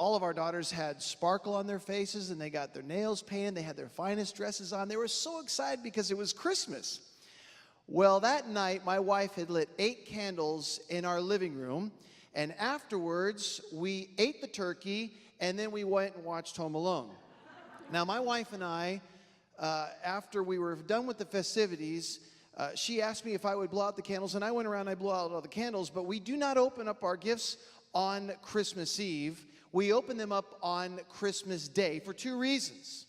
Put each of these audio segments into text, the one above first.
all of our daughters had sparkle on their faces, and they got their nails painted. They had their finest dresses on. They were so excited because it was Christmas. Well, that night, my wife had lit 8 candles in our living room, and afterwards, we ate the turkey, and then we went and watched Home Alone. Now, my wife and I, after we were done with the festivities, she asked me if I would blow out the candles, and I went around and I blew out all the candles, but we do not open up our gifts on Christmas Eve. We open them up on Christmas Day for 2 reasons.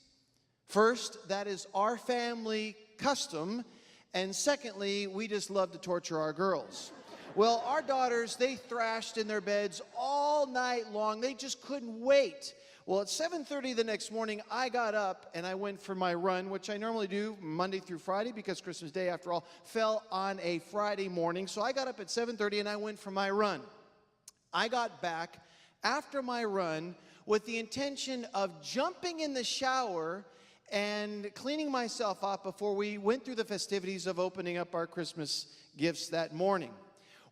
First, that is our family custom, and secondly, we just love to torture our girls. Well, our daughters, they thrashed in their beds all night long. They just couldn't wait. Well, at 7:30 the next morning, I got up and I went for my run, which I normally do Monday through Friday because Christmas Day, after all, fell on a Friday morning. So I got up at 7:30 and I went for my run. I got back after my run with the intention of jumping in the shower and cleaning myself up before we went through the festivities of opening up our Christmas gifts that morning.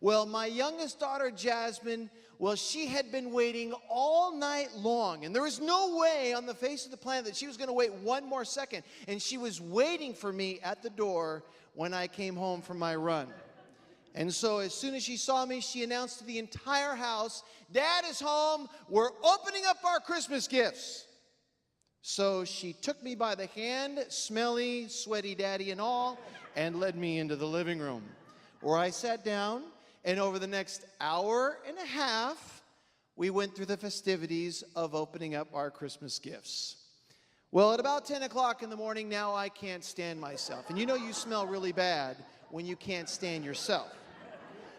Well, my youngest daughter, Jasmine, well, she had been waiting all night long, and there was no way on the face of the planet that she was going to wait one more second, and she was waiting for me at the door when I came home from my run. And so as soon as she saw me, she announced to the entire house, "Dad is home. We're opening up our Christmas gifts." So she took me by the hand, smelly, sweaty daddy and all, and led me into the living room, where I sat down, and over the next hour and a half, we went through the festivities of opening up our Christmas gifts. Well, at about 10 o'clock in the morning, now I can't stand myself. And you know you smell really bad when you can't stand yourself.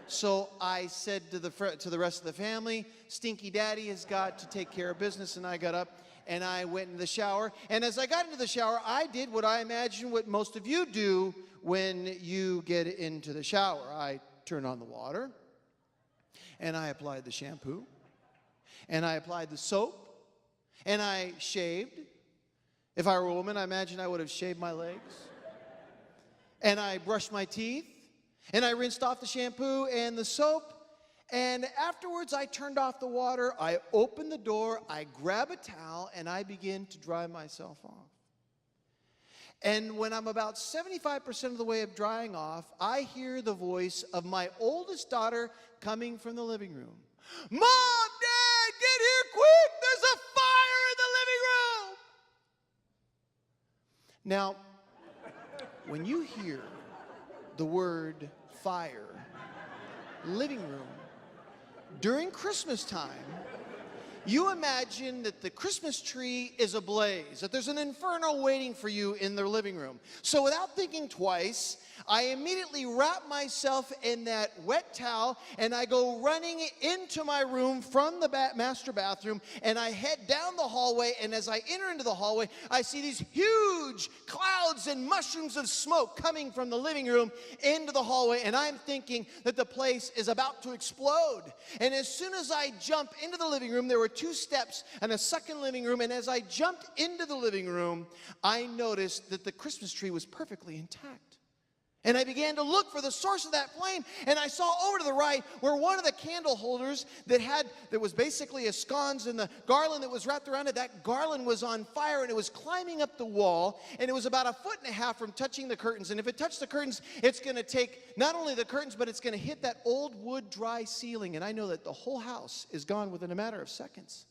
So I said to the rest of the family, "Stinky Daddy has got to take care of business," and I got up and I went into the shower. And as I got into the shower, I did what I imagine what most of you do when you get into the shower. I turned on the water, and I applied the shampoo, and I applied the soap, and I shaved. If I were a woman, I imagine I would have shaved my legs. And I brushed my teeth, and I rinsed off the shampoo and the soap. And afterwards, I turned off the water, I opened the door, I grabbed a towel, and I began to dry myself off. And when I'm about 75% of the way of drying off, I hear the voice of my oldest daughter coming from the living room. "Mom, Dad, get here quick! There's a fire in the living room!" Now, when you hear the word fire, living room, during Christmas time, you imagine that the Christmas tree is ablaze, that there's an inferno waiting for you in the living room. So without thinking twice, I immediately wrap myself in that wet towel, and I go running into my room from the master bathroom, and I head down the hallway, and as I enter into the hallway, I see these huge clouds and mushrooms of smoke coming from the living room into the hallway, and I'm thinking that the place is about to explode. And as soon as I jump into the living room, there were 2 steps and a second living room, and as I jumped into the living room, I noticed that the Christmas tree was perfectly intact. And I began to look for the source of that flame, and I saw over to the right where one of the candle holders that was basically a scones and the garland that was wrapped around it, that garland was on fire, and it was climbing up the wall, and it was about 1.5 feet from touching the curtains. And if it touched the curtains, it's going to take not only the curtains, but it's going to hit that old wood dry ceiling. And I know that the whole house is gone within a matter of seconds.